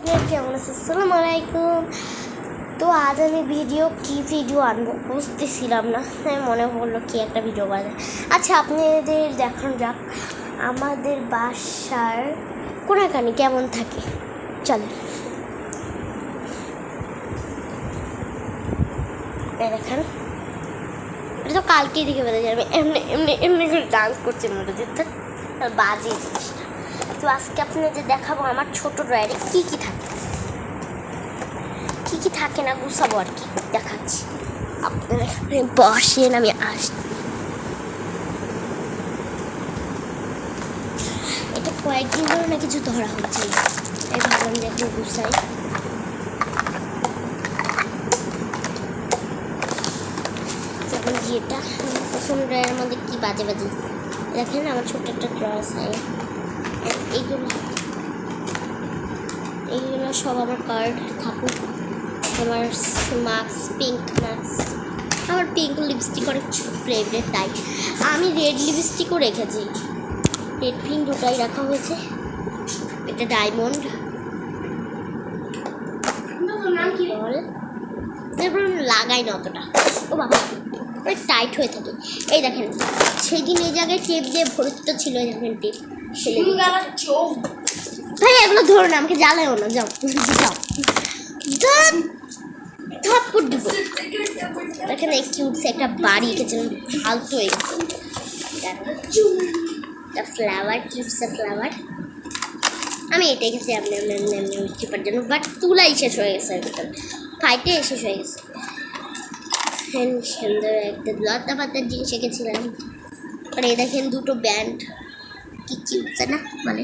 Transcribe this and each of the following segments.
কেমন আছে? আসসালামু আলাইকুম। তো আজ আমি ভিডিও আনবো বুঝতেছিলাম না, তাই মনে হলো কি একটা ভিডিও বানাই। আচ্ছা, আপনাদের দেখানো যাক আমাদের বাসার কোনাকানি কেমন থাকে। চলে দেখেন, এটা তো কালকেই দেখে বেঁধে যাবে। এমনি এমনি এমনি করে ডান্স করছে মনে হচ্ছে বাজে জিনিসটা। তো আজকে আপনাদের দেখাবো আমার ছোট ড্রয়ারে কী কী থাকে না গুছাবো আর কি দেখাচ্ছি। আপনারা এখানে বসেন, আমি আসছি। এটা কয়েকদিন ধরে না কিছু ধরা হচ্ছে না, তাই ভাবলাম যে একটু গুছাই। যেমন যেটা প্রথম ড্রয়ারের মধ্যে কি বাজে দেখেন, আমার ছোট্ট একটা ড্রয়ার আছে। এইগুলো সব আমার কার্ড থাকুক। আমার মাস্ক, পিঙ্ক মাস্ক, আমার পিঙ্ক লিপস্টিক অনেক ফেভারিট, তাই আমি রেড লিপস্টিকও রেখেছি। রেড পিঙ্ক দুটাই রাখা হয়েছে। এটা ডায়মন্ড, তারপর লাগাই না অতটা। ও বাবা, অনেক টাইট হয়ে থাকে। এই দেখেন, সেই দিন এই জায়গায় টেপ দিয়ে ভর্তি ছিল। এই দেখেন টেপ। ভাই এগুলো ধরো না, আমাকে জ্বালায়ও না। যাও যাও, থাপ্পড় দিব। এখানে কিউটস একটা বাড়ি এঁকেছিলাম, ফালতু হয়ে গেছে। Flower, cutest flower. আমি এটাই গেছি এমনি চিপার জন্য, বাট তুলাই শেষ হয়ে গেছে, ভিতরে ফাইটে শেষ হয়ে গেছে। সুন্দর একটা লতা পাতার জিনিস এঁকেছিলাম। আর এই দেখেন দুটো ব্যান্ড, কি কিউটস না, মানে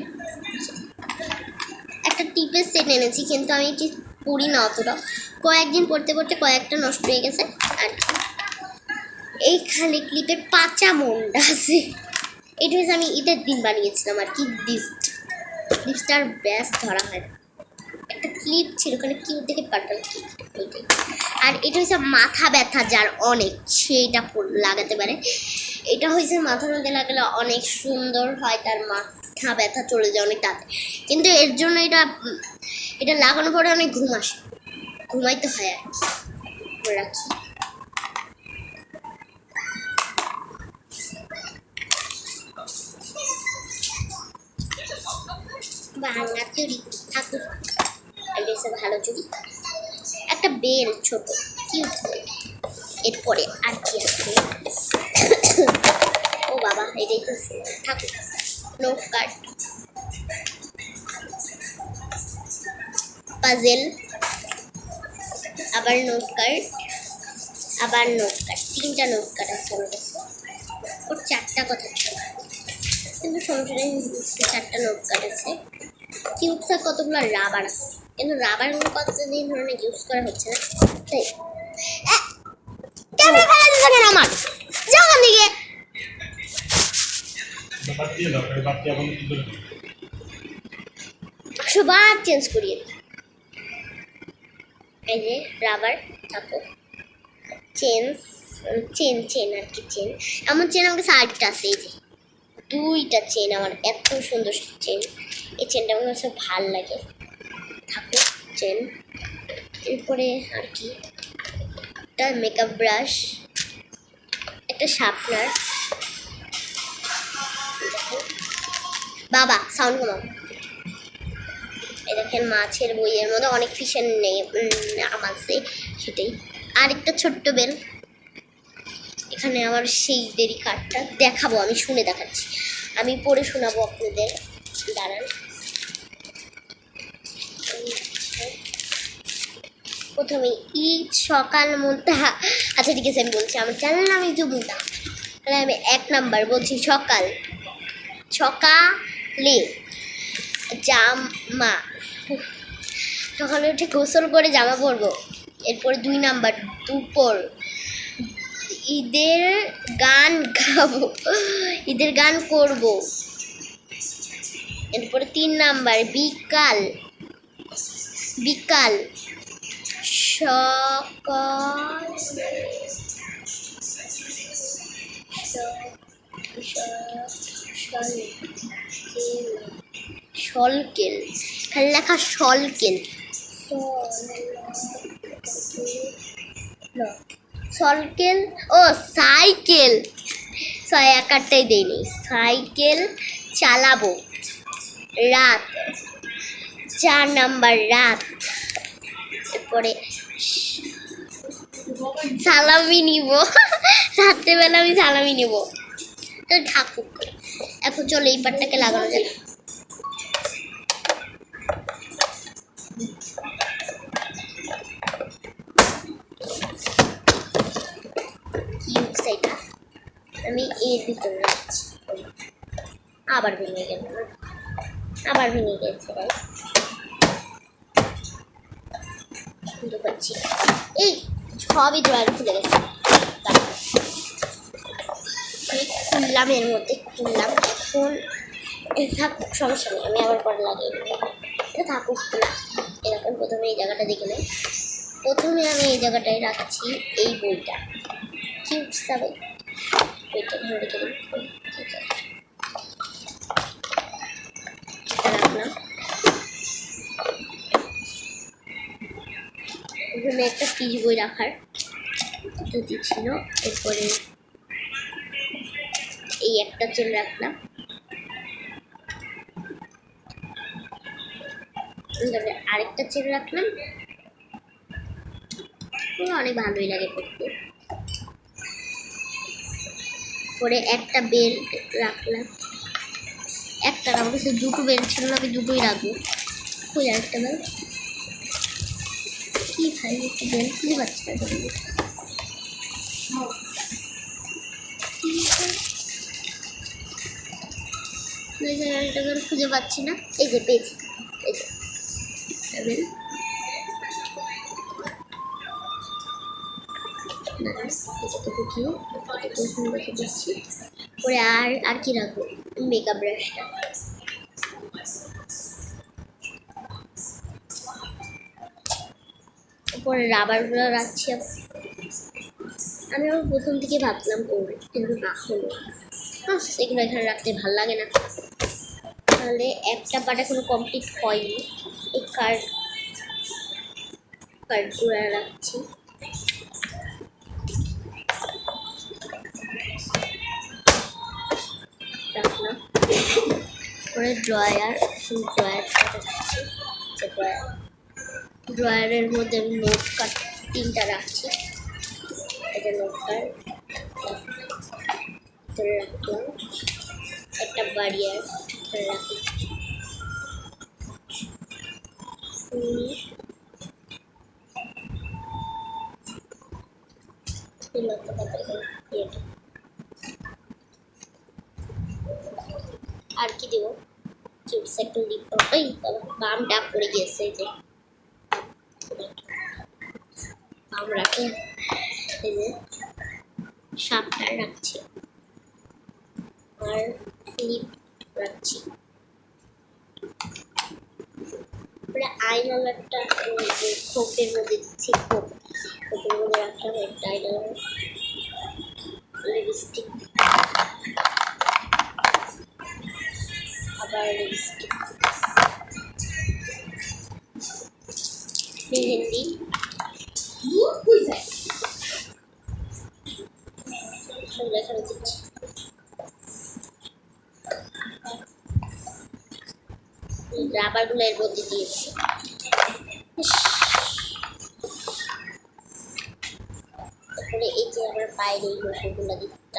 একটা টিপের সেট এনেছি, কিন্তু আমি এটি পড়ি না অতটা। কয়েকদিন পড়তে পড়তে কয়েকটা নষ্ট হয়ে গেছে। আর এইখানে ক্লিপের পাচা মনটা আছে। এটা হচ্ছে আমি ঈদের দিন বানিয়েছিলাম আর কি। লিপস্টার ব্যাস ধরা হয় না। একটা ক্লিপ ছিল ওখানে, কিউট দেখে পারতাম ওইটাই। আর এটা হচ্ছে মাথা ব্যথা যার অনেক, সেইটা লাগাতে পারে। এটা হয়েছে মাথার মধ্যে লাগালে অনেক সুন্দর হয়, তার মাথা ব্যথা চলে যায় অনেক তাড়াতাড়ি। কিন্তু এর জন্য এটা লাগানোর পরে অনেক ঘুম আসে, ঘুমাইতে হয় আর কি। রাখি বাংলা চুড়ি ঠাকুর, ভালো চুড়ি, একটা বেল ছোট কিউট। এরপরে আর কি আছে? ও বাবা, এটাই তো ঠাকুর। নোট কার্ড, পাজেল, আবার নোট কার্ড, আবার নোট কার্ড। তিনটা নোট কার্ড আছে আমার কাছে। ওর চারটা কথা, কিন্তু সমস্যা নেই, চারটা নোট কার্ড আছে। কিউটসা কতগুলো রাবার আছে, কিন্তু রাবারগুলো কতদিন ধরনের ইউজ করা হচ্ছে না, তাই ক্যামেরা ফেলা দিতে আমার যাওয়ার দিকে। সবার চেঞ্জ করিয়ে এই যে রাবার থাকো। চেন আর কি চেন, এমন চেন আমার কাছে আরেকটা আছে। এই যে দুইটা চেন, আমার এত সুন্দর চেন। এই চেনটা আমার কাছে ভাল লাগে। থাকো চেন। এরপরে আর কি, একটা মেকআপ ব্রাশ, একটা শার্পনার। বাবা সাউন্ড কমাও। এই দেখেন মাছের বইয়ের মধ্যে অনেক ফিশের নাম আছে, সেটাই। আরেকটা ছোট্ট বেল। এখানে আমার সেই দেরি কার্ডটা দেখাবো, আমি শুনে দেখাচ্ছি, আমি পড়ে শোনাবো আপনাদের। দাঁড়ান, প্রথমে ঈদ সকাল মুন্তা। আচ্ছা ঠিক আছে, আমি বলছি আমার চ্যানেল নাম ইজু মুন্তা। তাহলে আমি 1 নাম্বার বলছি, সকালে জামা, সকালে উঠে গোসল করে জামা পরবো। এরপরে 2 নাম্বার দুপুর ঈদের গান গাবো, ঈদের গান করব। এরপরে 3 নাম্বার বিকাল সলকেল, এখানে লেখা সলকেল, সলকেল ও সাইকেল, এক আটটাই দেয়নি। সাইকেল চালাবো রাত, 4 নাম্বার রাত। এরপরে সালামি নিব, রাত্রেবেলা আমি সালামি নিব। তো ঠাকুর, এখন চলো এই পাটটাকে লাগানো যাক। এটা আমি এর ভিতরে রাখছি। আবার ভেঙে গেল, আবার ভেঙে গেছে। পাচ্ছি এই সবই ড্রয়ার খুলে গেছে। খুললাম, এর মধ্যে খুললাম। এখন থাকুক, সমস্যা নেই, আমি আবার পরে লাগিয়ে নেব। এটা থাকুক খোলা। এরকম প্রথমে এই জায়গাটা দেখে নেই। প্রথমে আমি এই জায়গাটায় রাখছি এই বইটা, কিউবসটা বই, বইটা ধরে রেখে দিই। ঠিক আছে, রাখলাম। এখানে একটা পিচ বই রাখার পদ্ধতি ছিল। এরপরে এই একটা চেন রাখলাম, আরেকটা চেন রাখলাম। অনেক ভালোই লাগে পড়তে। পরে একটা বেল রাখলাম, একটা আমার কাছে দুটো বেল ছিল, আমি দুটোই রাখবো। ওই আরেকটা বেল কি খাই, একটু বেল খুঁজে পাচ্ছি না। আরেকটা বেল খুঁজে পাচ্ছি না। এই যে পেয়েছি, এই যে বেল। পরে আর কি রাখবো, মেকআপ ব্রাশটা। পরে রাবারগুলো রাখছি। আমি আবার প্রথম থেকে ভাবলাম করবো, কিন্তু না হলো। এগুলো এখানে রাখতে ভালো লাগে না। তাহলে একটা পার্ট এখনো কমপ্লিট হয়নি। এই কার্ডগুলো রাখছি। রাখলাম। পরে ড্রয়ারের মধ্যে আমি নোট কার্ড 3টা রাখছি। এটা নোট কার্ড ধরে রাখলাম, একটা বাড়িয়ার ধরে রাখলাম। আর কি দেবো, চিপস একটা লিপ বাম ডাক পড়ে গিয়েছে। এই যে বাম রাখে, এই যে সাপটা রাখছি, আর লিপ রাখছি। আইলাইনারটা খোপের মধ্যে দিচ্ছি, খোপের মধ্যে রাখলাম একটা আইলাইনার। লিপস্টিক, আবার লিপস্টিক, মেহেন্দি, এখানে দিচ্ছি। রাবারগুলো এর মধ্যে দিয়েছি। তারপরে এই যে আমার পায়ের এই লোকগুলো দিচ্ছি,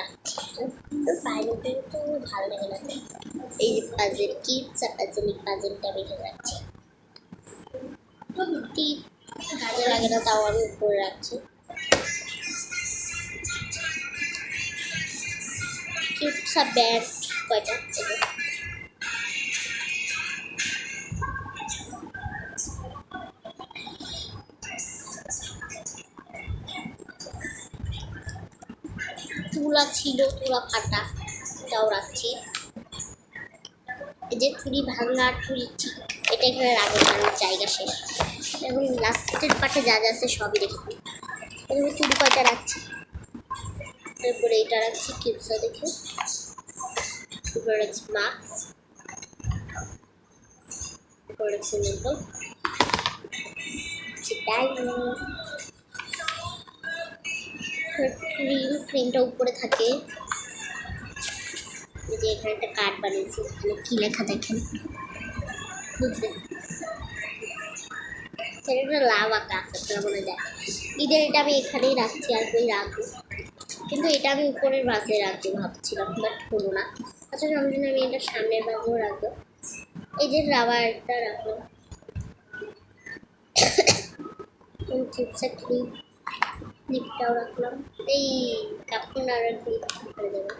পায়ের তো ভালো লাগে না। এই যে পাজেল কিডস আর পাজেলটা আমি এখানে রাখছি। কাজে লাগে না, তাও আমি উপরে রাখছি। কিডস আর ব্যাট কয়টা, তুলা ছিল, তুলা ফাটা, এটাও রাখছি। এই যে ছুরি ভাঙা, ছুরি এটা এখানে রাখবো, কারণ জায়গা শেষ। এবং লাস্টের পাটে যা যা আছে সবই রেখেছি। এখানে চুরি কয়টা রাখছি, তারপরে এটা রাখছি কিপসা দেখে, তারপরে রাখছি মাস্ক, প্রোডাকশন তো সেটাই ক্রিমটা উপরে থাকে। যে এখানে একটা কার্ড বানিয়েছি, এখানে কি লেখা দেখেন, বুঝলে সেটা লাভ আঁকা আছে, আপনারা মনে যায় ঈদের এটা আমি এখানেই রাখছি, আর কই রাখবো, কিন্তু এটা আমি উপরের বাসে রাখবো ভাবছিলাম, বাট হলো না। আচ্ছা রমজান আমি এটা সামনের বাসেও রাখবো। এই যে রাবারটা রাখলাম, চিপসা ক্লিপটাও রাখলাম, এই কাপড় আর ক্লিপ করে দেবো।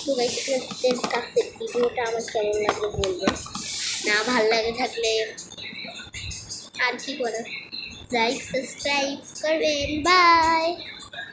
তো গাইসের কাছে ভিডিওটা আমার কেমন লাগবে বলবেন, না ভালো লাগে থাকলে আর কি করার, লাইক সাবস্ক্রাইব করবেন, বাই।